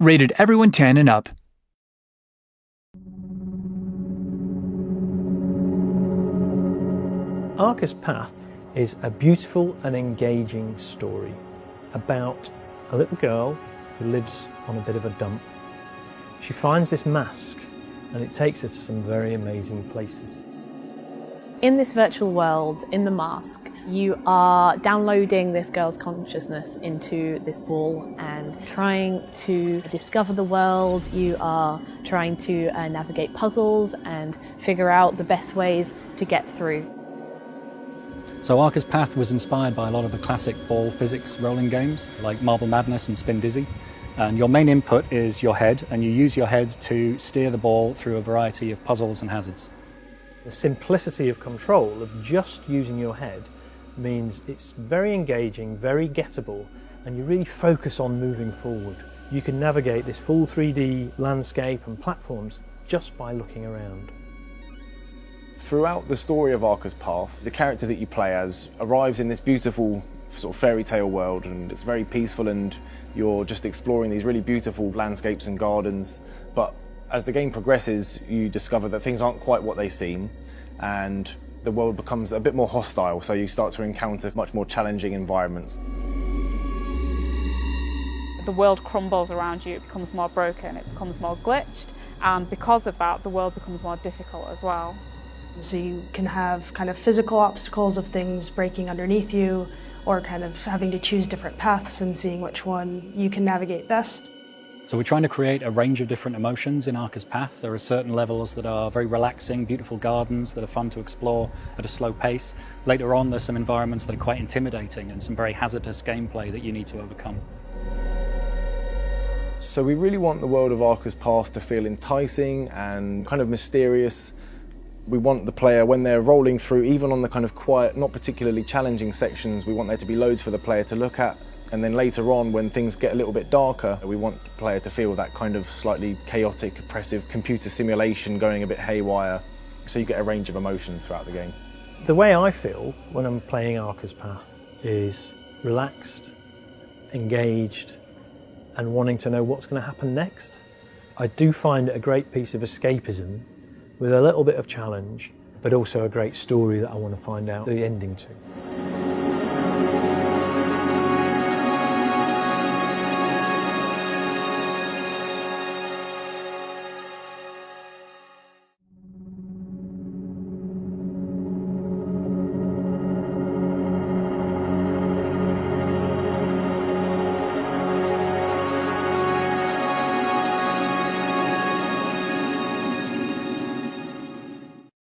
Rated everyone 10 and up. Arca's Path is a beautiful and engaging story about a little girl who lives on a bit of a dump. She finds this mask and it takes her to some very amazing places. In this virtual world, in the mask, you are downloading this girl's consciousness into this ball and trying to discover the world. You are trying to navigate puzzles and figure out the best ways to get through. So Arca's Path was inspired by a lot of the classic ball physics rolling games like Marble Madness and Spin Dizzy. And your main input is your head, and you use your head to steer the ball through a variety of puzzles and hazards. The simplicity of control of just using your head means it's very engaging, very gettable, and you really focus on moving forward. You can navigate this full 3D landscape and platforms just by looking around. Throughout the story of Arca's Path, the character that you play as arrives in this beautiful sort of fairy tale world, and it's very peaceful and you're just exploring these really beautiful landscapes and gardens. But as the game progresses, you discover that things aren't quite what they seem, and the world becomes a bit more hostile, so you start to encounter much more challenging environments. The world crumbles around you, it becomes more broken, it becomes more glitched, and because of that, the world becomes more difficult as well. So you can have kind of physical obstacles of things breaking underneath you, or kind of having to choose different paths and seeing which one you can navigate best. So we're trying to create a range of different emotions in Arca's Path. There are certain levels that are very relaxing, beautiful gardens that are fun to explore at a slow pace. Later on, there's some environments that are quite intimidating and some very hazardous gameplay that you need to overcome. So we really want the world of Arca's Path to feel enticing and kind of mysterious. We want the player, when they're rolling through, even on the kind of quiet, not particularly challenging sections, we want there to be loads for the player to look at. And then later on, when things get a little bit darker, we want the player to feel that kind of slightly chaotic, oppressive computer simulation going a bit haywire. So you get a range of emotions throughout the game. The way I feel when I'm playing Arca's Path is relaxed, engaged, and wanting to know what's going to happen next. I do find it a great piece of escapism with a little bit of challenge, but also a great story that I want to find out the ending to.